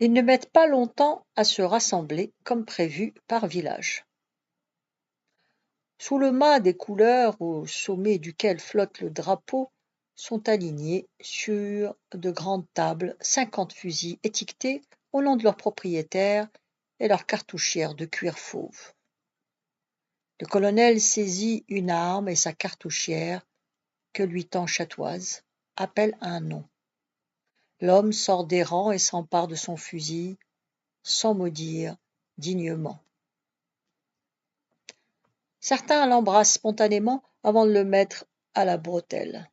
Ils ne mettent pas longtemps à se rassembler comme prévu par village. Sous le mât des couleurs au sommet duquel flotte le drapeau sont alignés sur de grandes tables 50 fusils étiquetés au nom de leurs propriétaires et leurs cartouchières de cuir fauve. Le colonel saisit une arme et sa cartouchière que lui tend Chatoise, appelle un nom. L'homme sort des rangs et s'empare de son fusil, sans maudire dignement. Certains l'embrassent spontanément avant de le mettre à la bretelle.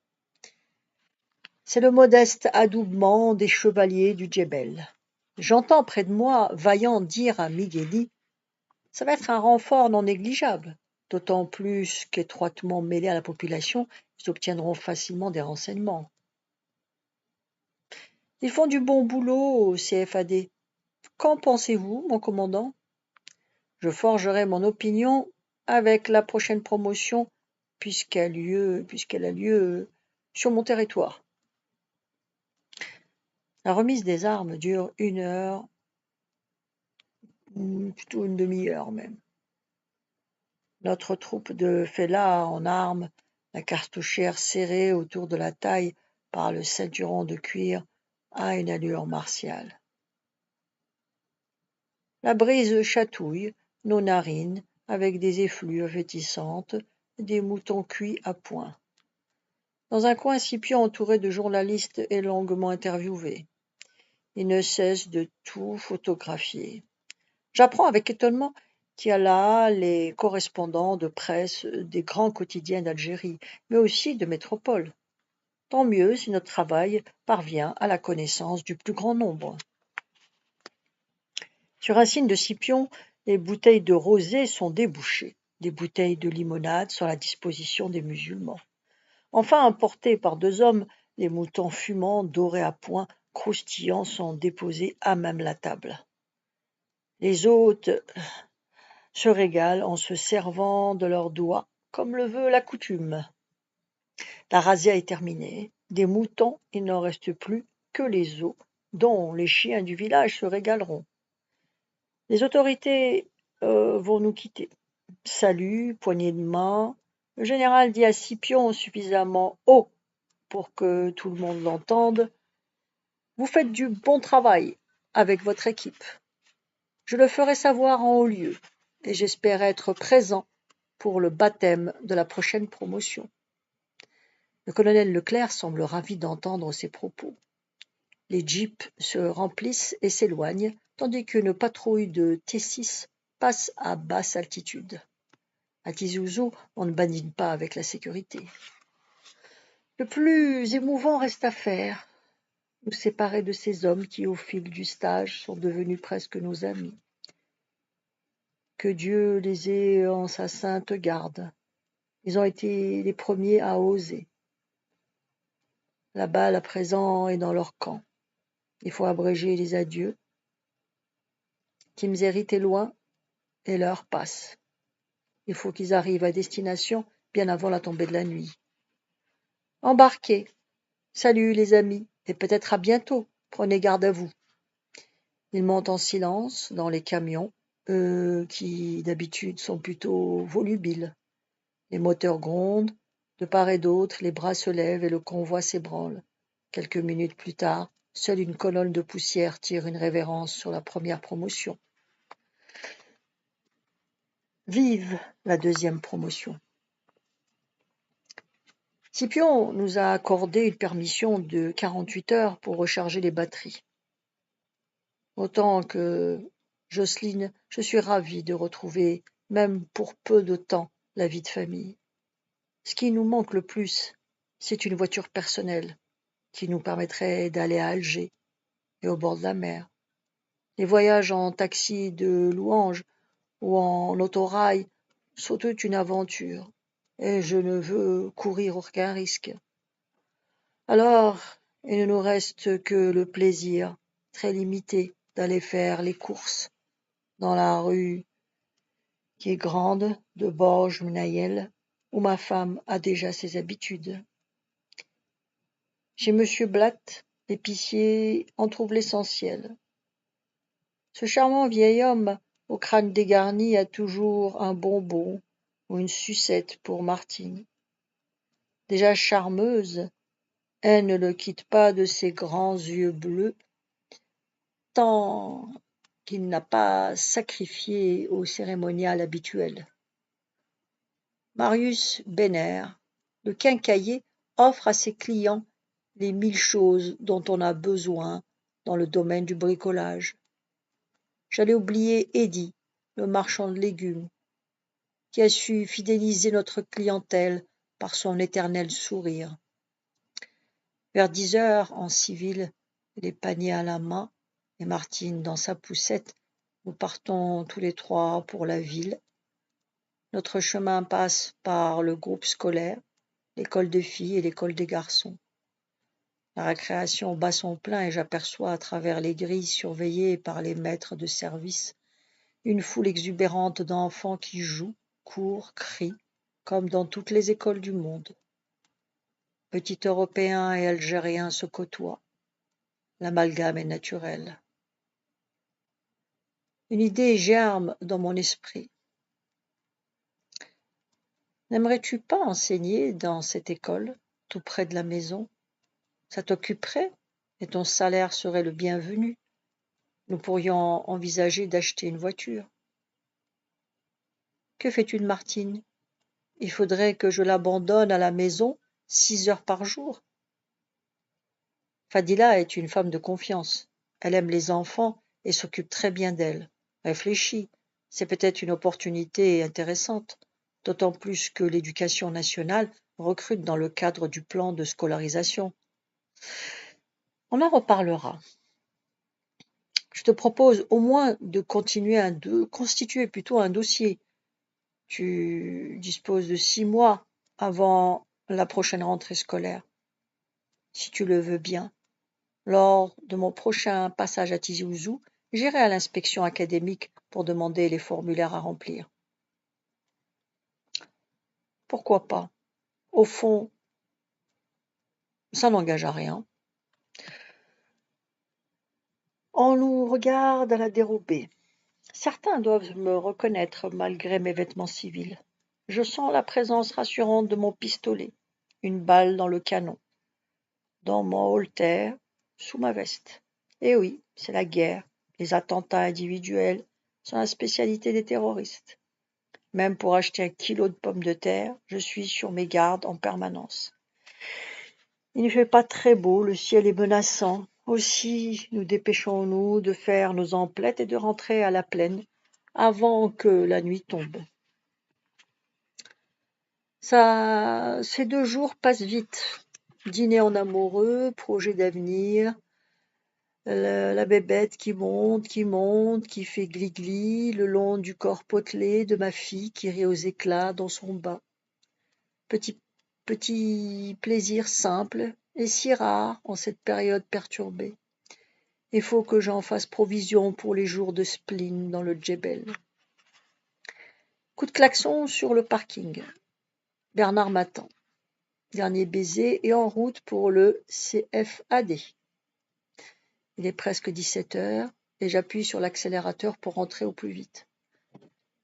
C'est le modeste adoubement des chevaliers du Djebel. J'entends près de moi Vaillant dire à Migueli: « Ça va être un renfort non négligeable, d'autant plus qu'étroitement mêlés à la population, ils obtiendront facilement des renseignements. » Ils font du bon boulot au CFAD. Qu'en pensez-vous, mon commandant? Je forgerai mon opinion avec la prochaine promotion, puisqu'elle a lieu sur mon territoire. La remise des armes dure 1 heure, ou plutôt une demi-heure même. Notre troupe de fellahs en armes, la cartouchière serrée autour de la taille par le ceinturon de cuir, a une allure martiale. La brise chatouille nos narines avec des effluves fétissantes, des moutons cuits à point. Dans un coin, Scipion, entouré de journalistes, est longuement interviewé. Il ne cesse de tout photographier. J'apprends avec étonnement qu'il y a là les correspondants de presse des grands quotidiens d'Algérie, mais aussi de métropole. Tant mieux si notre travail parvient à la connaissance du plus grand nombre. Sur un signe de Scipion, les bouteilles de rosé sont débouchées. Des bouteilles de limonade sont à la disposition des musulmans. Enfin, emportés par 2 hommes, les moutons fumants, dorés à point, croustillants, sont déposés à même la table. Les hôtes se régalent en se servant de leurs doigts, comme le veut la coutume. La razzia est terminée. Des moutons, il n'en reste plus que les os, dont les chiens du village se régaleront. Les autorités vont nous quitter. Salut, poignée de main. Le général dit à Scipion suffisamment haut pour que tout le monde l'entende: « Vous faites du bon travail avec votre équipe. Je le ferai savoir en haut lieu, et j'espère être présent pour le baptême de la prochaine promotion. » Le colonel Leclerc semble ravi d'entendre ces propos. Les jeeps se remplissent et s'éloignent, tandis qu'une patrouille de T6 passe à basse altitude. À Tizi Ouzou, on ne badine pas avec la sécurité. Le plus émouvant reste à faire, nous séparer de ces hommes qui, au fil du stage, sont devenus presque nos amis. Que Dieu les ait en sa sainte garde. Ils ont été les premiers à oser. La balle à présent est dans leur camp. Il faut abréger les adieux. Timzerit est loin et l'heure passe. Il faut qu'ils arrivent à destination bien avant la tombée de la nuit. Embarquez. Salut les amis, et peut-être à bientôt. Prenez garde à vous. Ils montent en silence dans les camions, eux qui d'habitude sont plutôt volubiles. Les moteurs grondent, de part et d'autre, les bras se lèvent et le convoi s'ébranle. Quelques minutes plus tard, seule une colonne de poussière tire une révérence sur la première promotion. Vive la deuxième promotion! Scipion nous a accordé une permission de 48 heures pour recharger les batteries. Autant que Jocelyne, je suis ravie de retrouver, même pour peu de temps, la vie de famille. Ce qui nous manque le plus, c'est une voiture personnelle qui nous permettrait d'aller à Alger et au bord de la mer. Les voyages en taxi de louange ou en autorail sont toute une aventure, et je ne veux courir aucun risque. Alors, il ne nous reste que le plaisir, très limité, d'aller faire les courses dans la rue qui est grande de Borj-Mnayel, où ma femme a déjà ses habitudes. Chez Monsieur Blatt, l'épicier en trouve l'essentiel. Ce charmant vieil homme au crâne dégarni a toujours un bonbon ou une sucette pour Martine. Déjà charmeuse, elle ne le quitte pas de ses grands yeux bleus, tant qu'il n'a pas sacrifié au cérémonial habituel. Marius Béner, le quincaillier, offre à ses clients les 1000 choses dont on a besoin dans le domaine du bricolage. J'allais oublier Eddy, le marchand de légumes, qui a su fidéliser notre clientèle par son éternel sourire. Vers 10 heures, en civil, les paniers à la main, et Martine dans sa poussette, nous partons tous les trois pour la ville. Notre chemin passe par le groupe scolaire, l'école des filles et l'école des garçons. La récréation bat son plein et j'aperçois à travers les grilles surveillées par les maîtres de service une foule exubérante d'enfants qui jouent, courent, crient, comme dans toutes les écoles du monde. Petits Européens et Algériens se côtoient. L'amalgame est naturel. Une idée germe dans mon esprit. N'aimerais-tu pas enseigner dans cette école, tout près de la maison? Ça t'occuperait et ton salaire serait le bienvenu. Nous pourrions envisager d'acheter une voiture. Que fais-tu de Martine? Il faudrait que je l'abandonne à la maison 6 heures par jour. Fadila est une femme de confiance. Elle aime les enfants et s'occupe très bien d'elles. Réfléchis, c'est peut-être une opportunité intéressante, d'autant plus que l'Éducation nationale recrute dans le cadre du plan de scolarisation. On en reparlera. Je te propose au moins de constituer plutôt un dossier. Tu disposes de 6 mois avant la prochaine rentrée scolaire, si tu le veux bien. Lors de mon prochain passage à Tizi Ouzou, j'irai à l'inspection académique pour demander les formulaires à remplir. Pourquoi pas? Au fond, ça n'engage à rien. On nous regarde à la dérobée. Certains doivent me reconnaître malgré mes vêtements civils. Je sens la présence rassurante de mon pistolet, une balle dans le canon, dans mon holter, sous ma veste. Eh oui, c'est la guerre. Les attentats individuels sont la spécialité des terroristes. Même pour acheter 1 kilo de pommes de terre, je suis sur mes gardes en permanence. Il ne fait pas très beau, le ciel est menaçant. Aussi, nous dépêchons-nous de faire nos emplettes et de rentrer à la plaine avant que la nuit tombe. Ces 2 jours passent vite. Dîner en amoureux, projet d'avenir, la bébête qui monte, qui fait gli-gli le long du corps potelé de ma fille qui rit aux éclats dans son bain. Petit plaisir simple et si rare en cette période perturbée. Il faut que j'en fasse provision pour les jours de spleen dans le Djebel. Coup de klaxon sur le parking. Bernard m'attend. Dernier baiser et en route pour le CFAD. Il est presque 17 heures et j'appuie sur l'accélérateur pour rentrer au plus vite.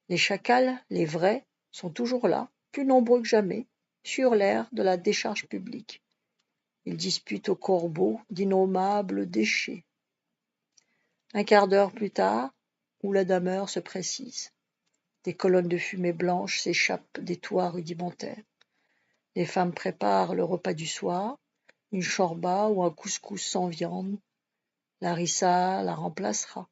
Les chacals, les vrais, sont toujours là, plus nombreux que jamais, sur l'aire de la décharge publique. Ils disputent aux corbeaux d'innommables déchets. Un quart d'heure plus tard, où la demeure se précise. Des colonnes de fumée blanche s'échappent des toits rudimentaires. Les femmes préparent le repas du soir, une chorba ou un couscous sans viande. Larissa la remplacera.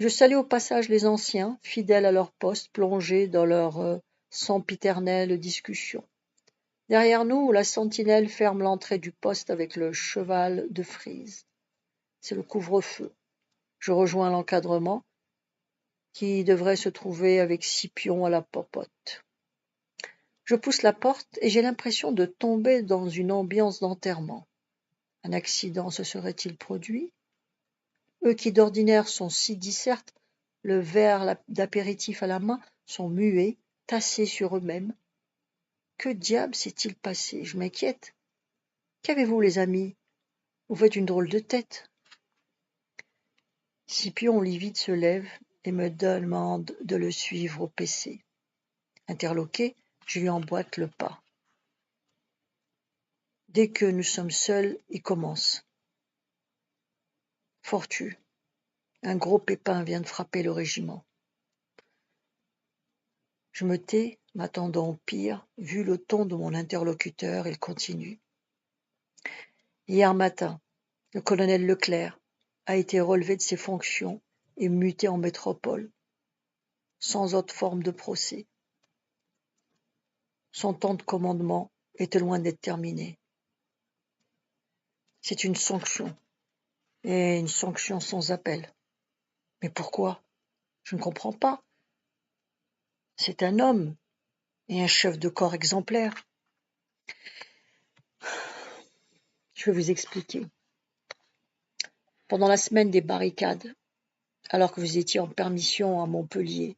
Je salue au passage les anciens, fidèles à leur poste, plongés dans leur sempiternelle discussion. Derrière nous, la sentinelle ferme l'entrée du poste avec le cheval de frise. C'est le couvre-feu. Je rejoins l'encadrement, qui devrait se trouver avec 6 pions à la popote. Je pousse la porte et j'ai l'impression de tomber dans une ambiance d'enterrement. Un accident se serait-il produit? Eux qui d'ordinaire sont si discertes, le verre d'apéritif à la main, sont muets, tassés sur eux-mêmes. Que diable s'est-il passé? Je m'inquiète. Qu'avez-vous, les amis? Vous faites une drôle de tête. Scipion livide se lève et me demande de le suivre au PC. Interloqué, je lui emboîte le pas. Dès que nous sommes seuls, il commence. Fortu, un gros pépin vient de frapper le régiment. Je me tais, m'attendant au pire. Vu le ton de mon interlocuteur, il continue. Hier matin, le colonel Leclerc a été relevé de ses fonctions et muté en métropole, sans autre forme de procès. Son temps de commandement était loin d'être terminé. C'est une sanction, et une sanction sans appel. Mais pourquoi? Je ne comprends pas. C'est un homme et un chef de corps exemplaire. Je vais vous expliquer. Pendant la semaine des barricades, alors que vous étiez en permission à Montpellier,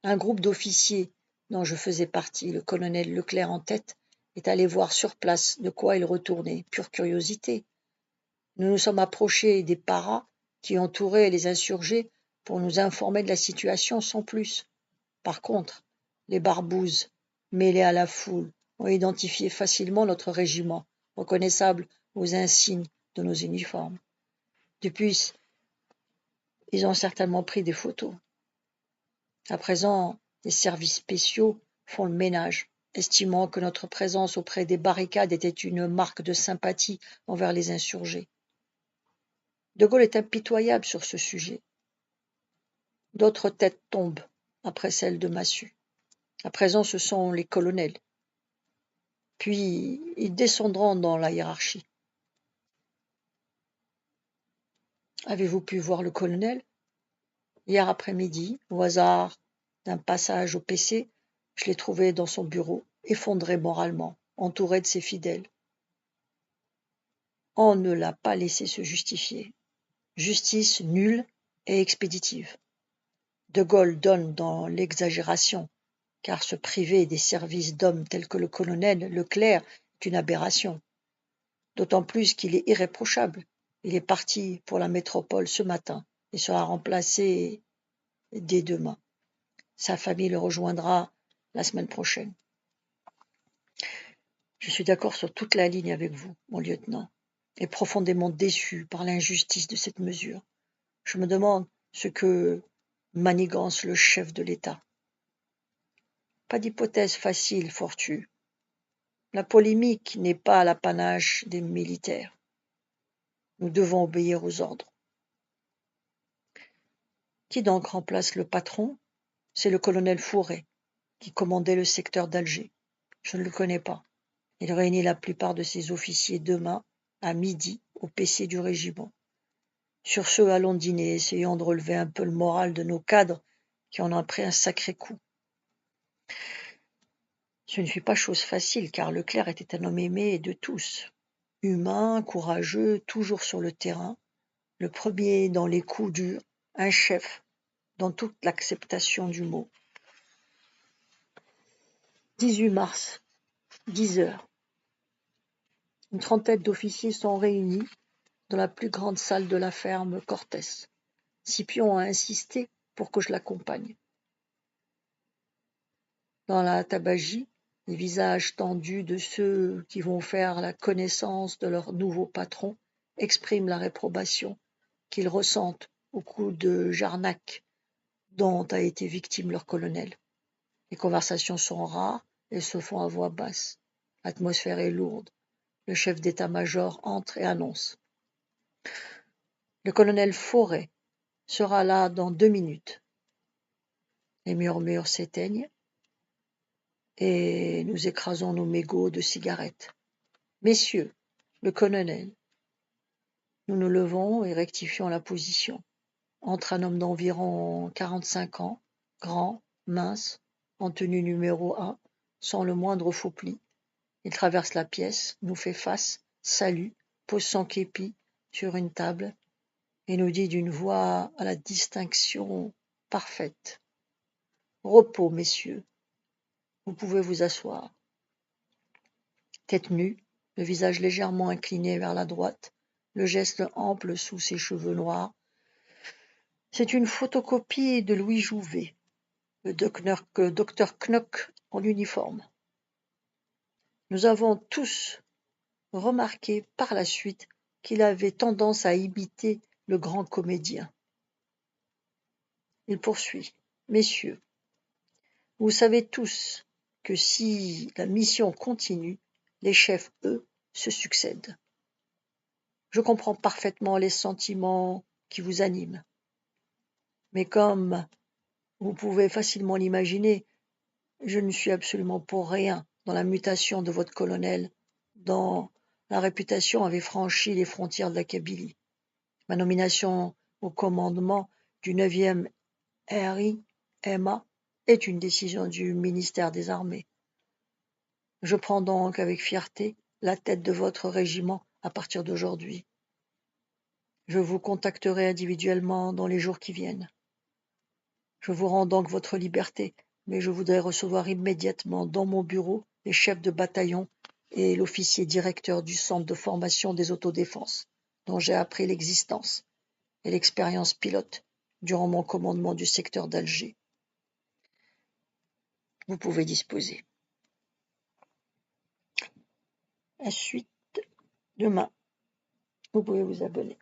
un groupe d'officiers dont je faisais partie, le colonel Leclerc en tête, est allé voir sur place de quoi il retournait, pure curiosité. Nous nous sommes approchés des paras qui entouraient les insurgés pour nous informer de la situation sans plus. Par contre, les barbouzes, mêlés à la foule, ont identifié facilement notre régiment, reconnaissable aux insignes de nos uniformes. Depuis, ils ont certainement pris des photos. À présent, les services spéciaux font le ménage, estimant que notre présence auprès des barricades était une marque de sympathie envers les insurgés. De Gaulle est impitoyable sur ce sujet. D'autres têtes tombent après celle de Massu. À présent, ce sont les colonels. Puis, ils descendront dans la hiérarchie. Avez-vous pu voir le colonel? Hier après-midi, au hasard d'un passage au PC, je l'ai trouvé dans son bureau, effondré moralement, entouré de ses fidèles. On ne l'a pas laissé se justifier. Justice nulle et expéditive. De Gaulle donne dans l'exagération, car se priver des services d'hommes tels que le colonel Leclerc est une aberration. D'autant plus qu'il est irréprochable. Il est parti pour la métropole ce matin et sera remplacé dès demain. Sa famille le rejoindra la semaine prochaine. Je suis d'accord sur toute la ligne avec vous, mon lieutenant, et profondément déçu par l'injustice de cette mesure. Je me demande ce que manigance le chef de l'État. Pas d'hypothèse facile, Fortu. La polémique n'est pas l'apanage des militaires. Nous devons obéir aux ordres. Qui donc remplace le patron? C'est le colonel Fourret, qui commandait le secteur d'Alger. Je ne le connais pas. Il réunit la plupart de ses officiers demain, à midi, au PC du régiment. Sur ce, allons dîner, essayons de relever un peu le moral de nos cadres qui en ont pris un sacré coup. Ce ne fut pas chose facile, car Leclerc était un homme aimé de tous. Humain, courageux, toujours sur le terrain, le premier dans les coups durs, un chef dans toute l'acceptation du mot. 18 mars, 10 heures. Une trentaine d'officiers sont réunis dans la plus grande salle de la ferme Cortès. Scipion a insisté pour que je l'accompagne. Dans la tabagie, les visages tendus de ceux qui vont faire la connaissance de leur nouveau patron expriment la réprobation qu'ils ressentent au coup de Jarnac dont a été victime leur colonel. Les conversations sont rares et se font à voix basse. L'atmosphère est lourde. Le chef d'état-major entre et annonce. Le colonel Fourret sera là dans 2 minutes. Les murmures s'éteignent et nous écrasons nos mégots de cigarettes. Messieurs, le colonel. Nous nous levons et rectifions la position. Entre un homme d'environ 45 ans, grand, mince, en tenue numéro 1, sans le moindre faux pli. Il traverse la pièce, nous fait face, salue, pose son képi sur une table et nous dit d'une voix à la distinction parfaite. Repos, messieurs. Vous pouvez vous asseoir. Tête nue, le visage légèrement incliné vers la droite, le geste ample sous ses cheveux noirs, C'est une photocopie de Louis Jouvet, le docteur Knock en uniforme. Nous avons tous remarqué par la suite qu'il avait tendance à imiter le grand comédien. Il poursuit. Messieurs, vous savez tous que si la mission continue, les chefs, eux, se succèdent. Je comprends parfaitement les sentiments qui vous animent. Mais comme vous pouvez facilement l'imaginer, je ne suis absolument pour rien dans la mutation de votre colonel, dont la réputation avait franchi les frontières de la Kabylie. Ma nomination au commandement du 9e RIMA est une décision du ministère des Armées. Je prends donc avec fierté la tête de votre régiment à partir d'aujourd'hui. Je vous contacterai individuellement dans les jours qui viennent. Je vous rends donc votre liberté, mais je voudrais recevoir immédiatement dans mon bureau les chefs de bataillon et l'officier directeur du centre de formation des autodéfenses, dont j'ai appris l'existence et l'expérience pilote durant mon commandement du secteur d'Alger. Vous pouvez disposer. La suite demain. Vous pouvez vous abonner.